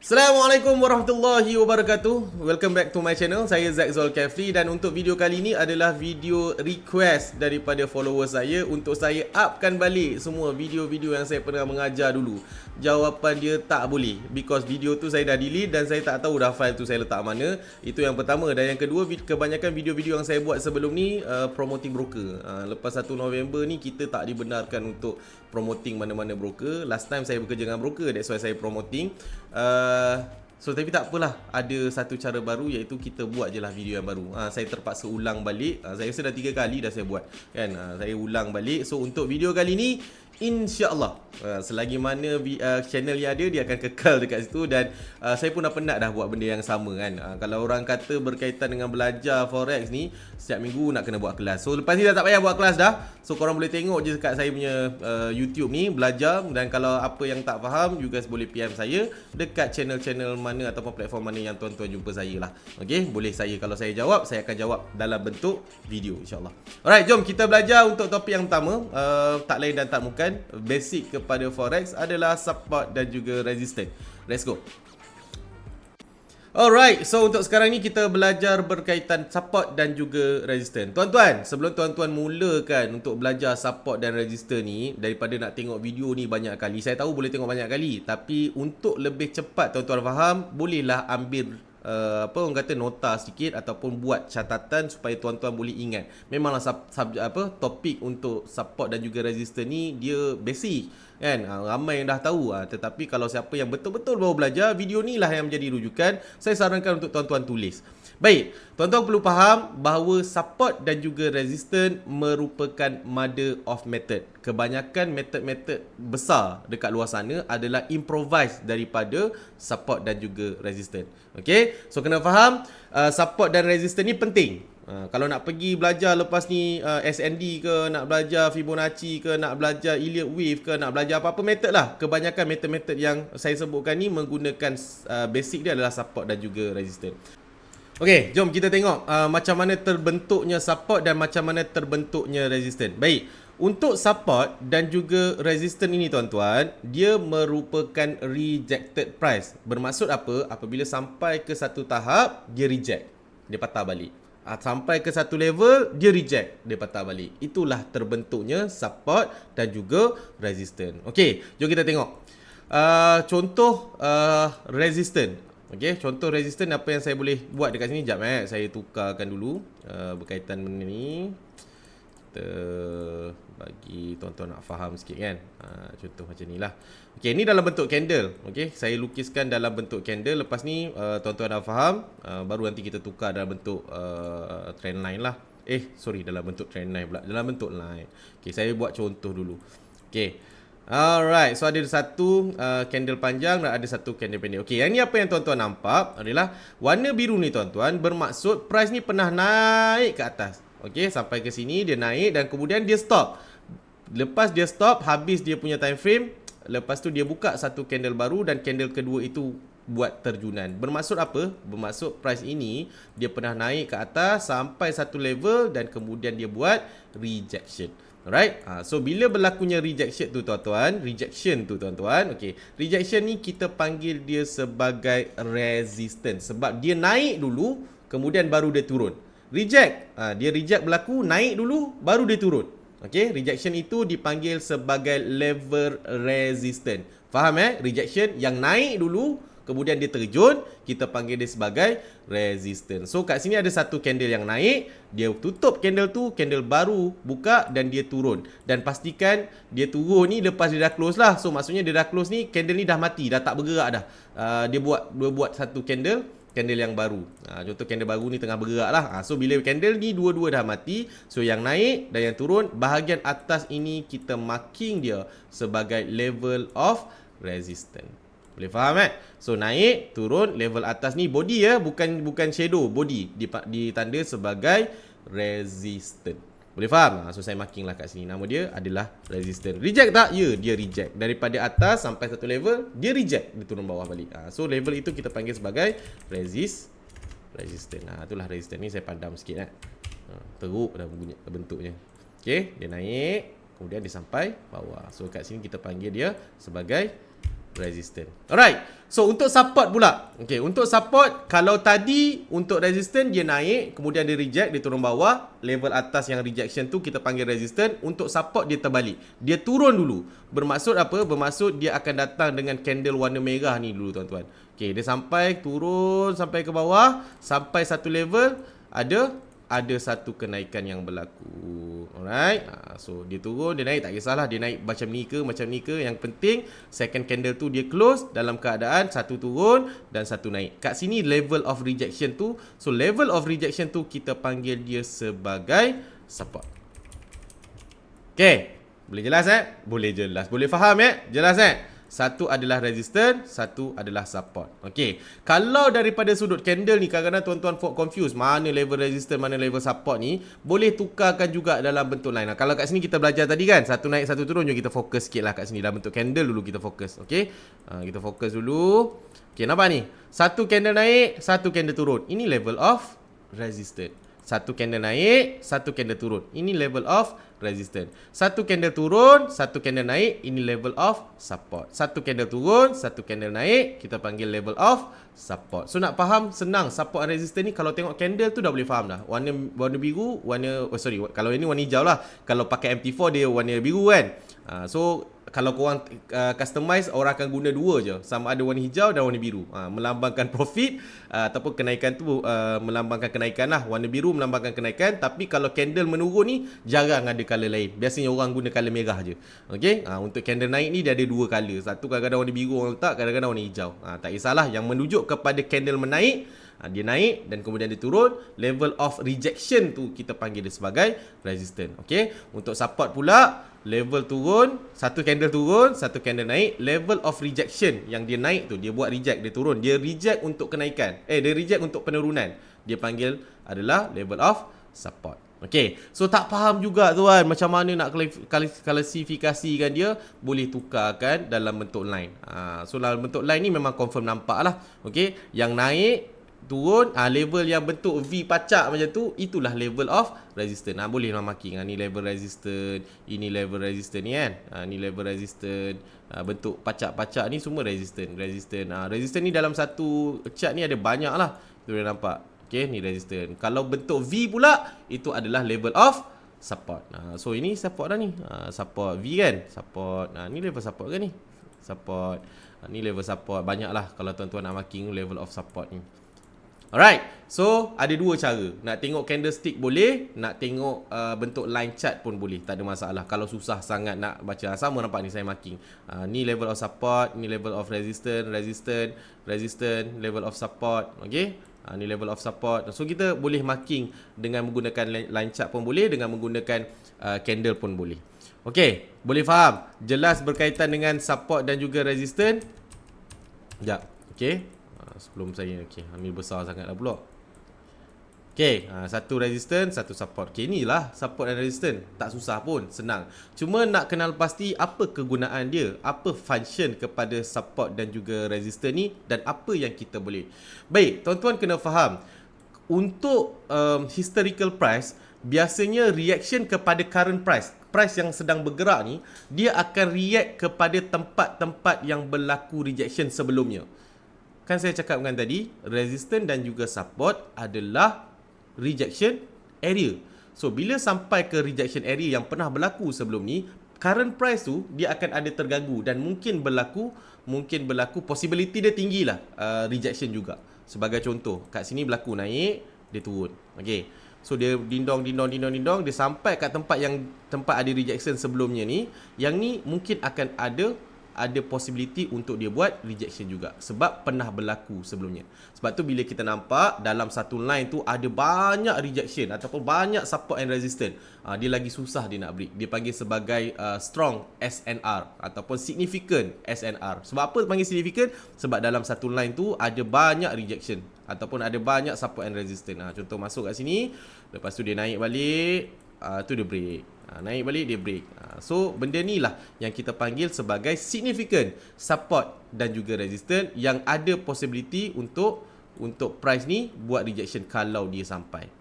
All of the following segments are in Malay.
Assalamualaikum warahmatullahi wabarakatuh. Welcome back to my channel. Saya Zack Zulkifli dan untuk video kali ini adalah video request daripada followers saya untuk saya upkan balik semua video-video yang saya pernah mengajar dulu. Jawapan dia tak boleh because video tu saya dah delete dan saya tak tahu dah file tu saya letak mana. Itu yang pertama. Dan yang kedua, kebanyakan video-video yang saya buat sebelum ni promoting broker. Lepas 1 November ni kita tak dibenarkan untuk promoting mana-mana broker. Last time saya bekerja dengan broker, that's why saya promoting. So tapi tak apalah, ada satu cara baru iaitu kita buat je lah video yang baru. Saya terpaksa ulang balik. Saya rasa dah 3 kali dah saya buat kan. Saya ulang balik. So untuk video kali ni InsyaAllah selagi mana channel yang ada, dia akan kekal dekat situ. Dan saya pun dah penat dah buat benda yang sama kan. Kalau orang kata berkaitan dengan belajar forex ni, setiap minggu nak kena buat kelas. So lepas ni dah tak payah buat kelas dah. So korang boleh tengok je dekat saya punya YouTube ni, belajar. Dan kalau apa yang tak faham, you guys boleh PM saya dekat channel-channel mana ataupun platform mana yang tuan-tuan jumpa saya lah. Okay, boleh kalau saya jawab, saya akan jawab dalam bentuk video insyaAllah. Alright, jom kita belajar untuk topik yang pertama. Tak lain dan tak bukan, basic kepada forex adalah support dan juga resistance. Let's go. Alright, so untuk sekarang ni kita belajar berkaitan support dan juga resistance. Tuan-tuan, sebelum tuan-tuan mulakan untuk belajar support dan resistance ni, daripada nak tengok video ni banyak kali, saya tahu boleh tengok banyak kali, tapi untuk lebih cepat tuan-tuan faham, bolehlah ambil orang kata nota sikit ataupun buat catatan supaya tuan-tuan boleh ingat. Memanglah topik untuk support dan juga resistance ni dia basic kan, ramai yang dah tahu. Tetapi kalau siapa yang betul-betul baru belajar, video ni lah yang menjadi rujukan. Saya sarankan untuk tuan-tuan tulis. Baik, tuan-tuan perlu faham bahawa support dan juga resistance merupakan mother of method. Kebanyakan metod-metod besar dekat luar sana adalah improvise daripada support dan juga resistance. Okay, so kena faham support dan resistance ni penting. Kalau nak pergi belajar lepas ni SND ke, nak belajar Fibonacci ke, nak belajar Elliott Wave ke, nak belajar apa-apa method lah. Kebanyakan metod-metod yang saya sebutkan ni menggunakan basic dia adalah support dan juga resistance. Okey, jom kita tengok macam mana terbentuknya support dan macam mana terbentuknya resistance. Baik, untuk support dan juga resistance ini tuan-tuan, dia merupakan rejected price. Bermaksud apa? Apabila sampai ke satu tahap, dia reject, dia patah balik. Sampai ke satu level, dia reject, dia patah balik. Itulah terbentuknya support dan juga resistance. Okey, jom kita tengok contoh resistance. Okey, contoh resistance apa yang saya boleh buat dekat sini. Sekejap saya tukarkan dulu berkaitan benda ni. Kita bagi tuan-tuan nak faham sikit kan. Contoh macam ni lah. Okey, ni dalam bentuk candle. Okey, saya lukiskan dalam bentuk candle. Lepas ni tuan-tuan dah faham, baru nanti kita tukar dalam bentuk trend line lah. Dalam bentuk trend line pula, dalam bentuk line. Okey, saya buat contoh dulu. Okey, alright, so ada satu candle panjang dan ada satu candle pendek. Okey, yang ni apa yang tuan-tuan nampak adalah warna biru ni tuan-tuan, bermaksud price ni pernah naik ke atas. Okey, sampai ke sini dia naik dan kemudian dia stop. Lepas dia stop, habis dia punya time frame, lepas tu dia buka satu candle baru dan candle kedua itu buat terjunan. Bermaksud apa? Bermaksud price ini dia pernah naik ke atas sampai satu level dan kemudian dia buat rejection. Alright, so bila berlakunya rejection tu tuan-tuan, okey, rejection ni kita panggil dia sebagai resistance sebab dia naik dulu kemudian baru dia turun. Reject, dia reject berlaku, naik dulu baru dia turun. Okey, rejection itu dipanggil sebagai level resistance. Faham rejection yang naik dulu kemudian dia terjun, kita panggil dia sebagai resistance. So kat sini ada satu candle yang naik, dia tutup candle tu, candle baru buka dan dia turun. Dan pastikan dia turun ni lepas dia dah close lah. So maksudnya dia dah close ni, candle ni dah mati, dah tak bergerak dah. Dia buat satu candle yang baru. Contoh candle baru ni tengah bergerak lah. So bila candle ni dua-dua dah mati, so yang naik dan yang turun, bahagian atas ini kita marking dia sebagai level of resistance. Boleh faham So naik, turun, level atas ni body bukan shadow, body ditanda sebagai resistance. Boleh faham? So saya marking lah kat sini, nama dia adalah resistance. Reject tak? Ya, dia reject. Daripada atas sampai satu level, dia reject, dia turun bawah balik. So level itu kita panggil sebagai resistance. Itulah resistance ni, saya padam sikit teruk dah bentuknya. Okay, dia naik, kemudian dia sampai bawah. So kat sini kita panggil dia sebagai resistance. Alright. So untuk support pula. Okay, untuk support, kalau tadi untuk resistance dia naik, kemudian dia reject, dia turun bawah, level atas yang rejection tu kita panggil resistance. Untuk support dia terbalik. Dia turun dulu. Bermaksud apa? Bermaksud dia akan datang dengan candle warna merah ni dulu tuan-tuan. Okay, dia sampai turun sampai ke bawah, sampai satu level ada satu kenaikan yang berlaku. Alright. So dia turun, dia naik, tak kisahlah dia naik macam ni ke. Yang penting second candle tu dia close dalam keadaan satu turun dan satu naik. Kat sini level of rejection tu. So level of rejection tu kita panggil dia sebagai support. Okay. Boleh jelas Boleh jelas. Boleh faham Jelas Satu adalah resistance, satu adalah support. Okey. Kalau daripada sudut candle ni kadang-kadang tuan-tuan confuse mana level resistance, mana level support ni, boleh tukarkan juga dalam bentuk lain. Kalau kat sini kita belajar tadi kan, satu naik satu turun, jom kita fokus sikitlah kat sini dalam bentuk candle dulu kita fokus. Okey. Kita fokus dulu. Okey, nampak ni? Satu candle naik, satu candle turun. Ini level of resistance. Satu candle naik, satu candle turun. Ini level of resistance. Satu candle turun, satu candle naik, ini level of support. Satu candle turun, satu candle naik, kita panggil level of support. So nak faham senang support and resistance ni, kalau tengok candle tu dah boleh faham dah. Warna biru, kalau ini warna hijau lah. Kalau pakai MT4 dia warna biru kan. So kalau korang customize, orang akan guna dua je, sama ada warna hijau dan warna biru. Melambangkan profit ataupun kenaikan tu melambangkan kenaikan lah. Warna biru melambangkan kenaikan. Tapi kalau candle menurun ni jarang ada color lain. Biasanya orang guna color merah je. Okay. Untuk candle naik ni dia ada dua color. Satu kadang-kadang warna biru orang letak, kadang-kadang warna hijau. Tak kisahlah, yang menunjuk kepada candle menaik, dia naik dan kemudian dia turun, level of rejection tu kita panggil dia sebagai resistance. Okey, untuk support pula, level turun, satu candle turun, satu candle naik, level of rejection yang dia naik tu, dia buat reject, dia turun, dia reject untuk kenaikan. Dia reject untuk penurunan. Dia panggil adalah level of support. Okey, so tak faham juga tuan macam mana nak klasifikasikan dia, boleh tukarkan dalam bentuk line. So dalam bentuk line ni memang confirm nampak lah. Okey, yang naik turun, level yang bentuk V pacak macam tu, itulah level of resistance. Boleh lah marking. Ni level resistance, ini level resistance ni kan. Ni level resistance. Bentuk pacak-pacak ni semua resistance. Resistance ni dalam satu chart ni ada banyak lah. Tu dah nampak. Okay, ni resistance. Kalau bentuk V pula, itu adalah level of support. So ini support dah ni. Support V kan. Support. Ni level support kan ni. Support. Ni level support. Banyak lah kalau tuan-tuan nak marking level of support ni. Alright, so ada dua cara. Nak tengok candlestick boleh, nak tengok bentuk line chart pun boleh. Tak ada masalah. Kalau susah sangat nak baca, sama nampak ni saya marking. Ni level of support, ni level of resistance, level of support. Okay, ni level of support. So kita boleh marking dengan menggunakan line chart pun boleh, dengan menggunakan candle pun boleh. Okay, boleh faham? Jelas berkaitan dengan support dan juga resistance. Sekejap, okay. Sebelum saya, ni besar sangat lah pula. Satu resistance, satu support. Inilah support dan resistance. Tak susah pun, senang. Cuma nak kenal pasti apa kegunaan dia, apa function kepada support dan juga resistance ni, dan apa yang kita boleh. Baik, tuan-tuan kena faham. Untuk historical price, biasanya reaction kepada current price yang sedang bergerak ni, dia akan react kepada tempat-tempat yang berlaku rejection sebelumnya. Kan saya cakapkan tadi, resistance dan juga support adalah rejection area. So, bila sampai ke rejection area yang pernah berlaku sebelum ni, current price tu, dia akan ada terganggu dan mungkin berlaku possibility dia tinggi lah rejection juga. Sebagai contoh, kat sini berlaku naik, dia turun. Okay. So, dia dindong, dia sampai kat tempat ada rejection sebelumnya ni, yang ni mungkin akan ada possibility untuk dia buat rejection juga, sebab pernah berlaku sebelumnya. Sebab tu bila kita nampak dalam satu line tu ada banyak rejection ataupun banyak support and resistance, dia lagi susah dia nak break. Dia panggil sebagai strong SNR ataupun significant SNR. Sebab apa panggil significant? Sebab dalam satu line tu ada banyak rejection ataupun ada banyak support and resistance. Contoh masuk kat sini, lepas tu dia naik balik, tu dia break. Naik balik dia break. So benda ni lah yang kita panggil sebagai significant support dan juga resistance, yang ada possibility untuk price ni buat rejection kalau dia sampai.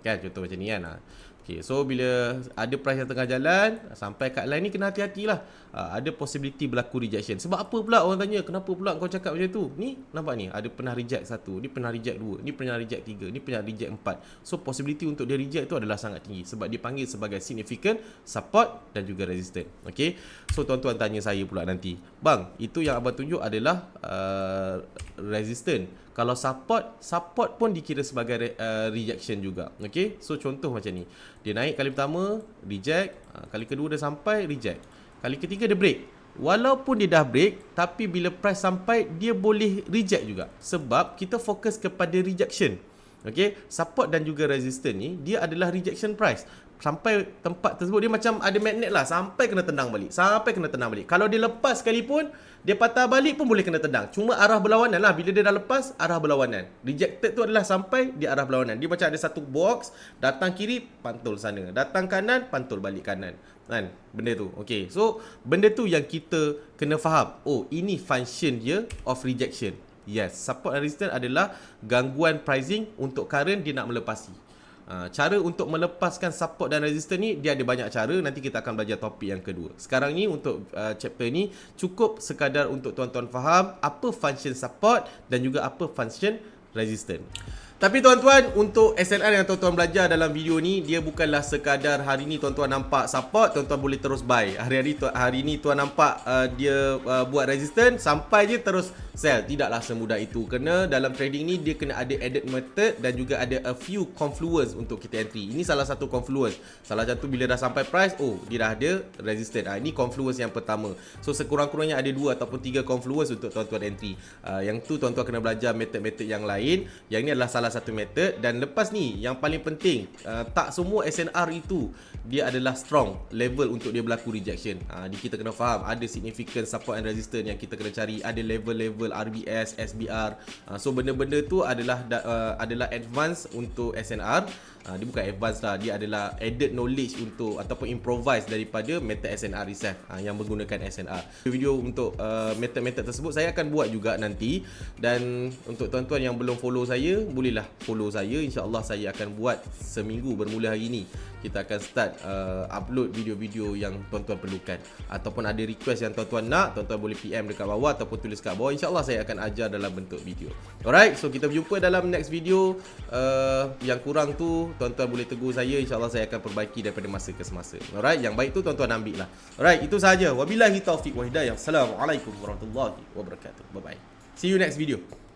Kan contoh macam ni kan. Okay, so bila ada price yang tengah jalan, sampai kat line ni kena hati-hatilah. Ada possibility berlaku rejection. Sebab apa pula orang tanya, kenapa pula kau cakap macam tu? Ni, nampak ni, ada pernah reject 1, ni pernah reject 2, ni pernah reject 3, ni pernah reject 4. So, possibility untuk dia reject tu adalah sangat tinggi. Sebab dia panggil sebagai significant, support dan juga resistance. Okay, so tuan-tuan tanya saya pula nanti, bang, itu yang abang tunjuk adalah resistance. Kalau support pun dikira sebagai rejection juga. Okay, so contoh macam ni. Dia naik kali pertama, reject. Kali kedua dia sampai, reject. Kali ketiga dia break. Walaupun dia dah break, tapi bila price sampai, dia boleh reject juga. Sebab kita fokus kepada rejection. Okay, support dan juga resistance ni, dia adalah rejection price. Sampai tempat tersebut, dia macam ada magnet lah. Sampai kena tendang balik. Sampai kena tendang balik. Kalau dia lepas sekalipun, dia patah balik pun boleh kena tendang. Cuma arah berlawanan lah. Bila dia dah lepas, arah berlawanan. Rejected tu adalah sampai di arah berlawanan. Dia macam ada satu box. Datang kiri, pantul sana. Datang kanan, pantul balik kanan. Kan? Benda tu. Okay. So, benda tu yang kita kena faham. Oh, ini function dia of rejection. Yes. Support and resistance adalah gangguan pricing untuk current dia nak melepasi. Cara untuk melepaskan support dan resistance ni, dia ada banyak cara. Nanti kita akan belajar topik yang kedua. Sekarang ni untuk chapter ni cukup sekadar untuk tuan-tuan faham apa function support dan juga apa function resistance. Tapi tuan-tuan, untuk SNR yang tuan-tuan belajar dalam video ni, dia bukanlah sekadar hari ni tuan-tuan nampak support, tuan-tuan boleh terus buy. Hari ni tuan nampak dia buat resistance, sampai je terus sell. Tidaklah semudah itu. Kerana dalam trading ni dia kena ada added method dan juga ada a few confluence untuk kita entry. Ini salah satu confluence. Salah satu bila dah sampai price, oh dia dah ada resistance. Ini confluence yang pertama. So sekurang-kurangnya ada 2 ataupun 3 confluence untuk tuan-tuan entry. Yang tu tuan-tuan kena belajar method-method yang lain. Yang ni adalah salah satu method. Dan lepas ni yang paling penting, tak semua SNR itu dia adalah strong level untuk dia berlaku rejection. Kita kena faham ada significant support and resistance yang kita kena cari, ada level-level RBS, SBR. So benda-benda tu adalah advance untuk SNR. Dia bukan advance lah, dia adalah added knowledge untuk ataupun improvise daripada method SNR itself yang menggunakan SNR. Video untuk method-method tersebut saya akan buat juga nanti. Dan untuk tuan-tuan yang belum follow saya, bolehlah follow saya. InsyaAllah saya akan buat seminggu bermula hari ini. Kita akan start upload video-video yang tuan-tuan perlukan. Ataupun ada request yang tuan-tuan nak, tuan-tuan boleh PM dekat bawah ataupun tulis kat bawah. InsyaAllah saya akan ajar dalam bentuk video. Alright, so kita berjumpa dalam next video. Yang kurang tu tuan-tuan boleh tegur saya. InsyaAllah saya akan perbaiki daripada masa ke semasa. Alright, yang baik tu tuan-tuan ambil lah. Alright, itu sahaja. Wabillahi taufiq wa hidayah. Assalamualaikum warahmatullahi wabarakatuh. Bye-bye. See you next video.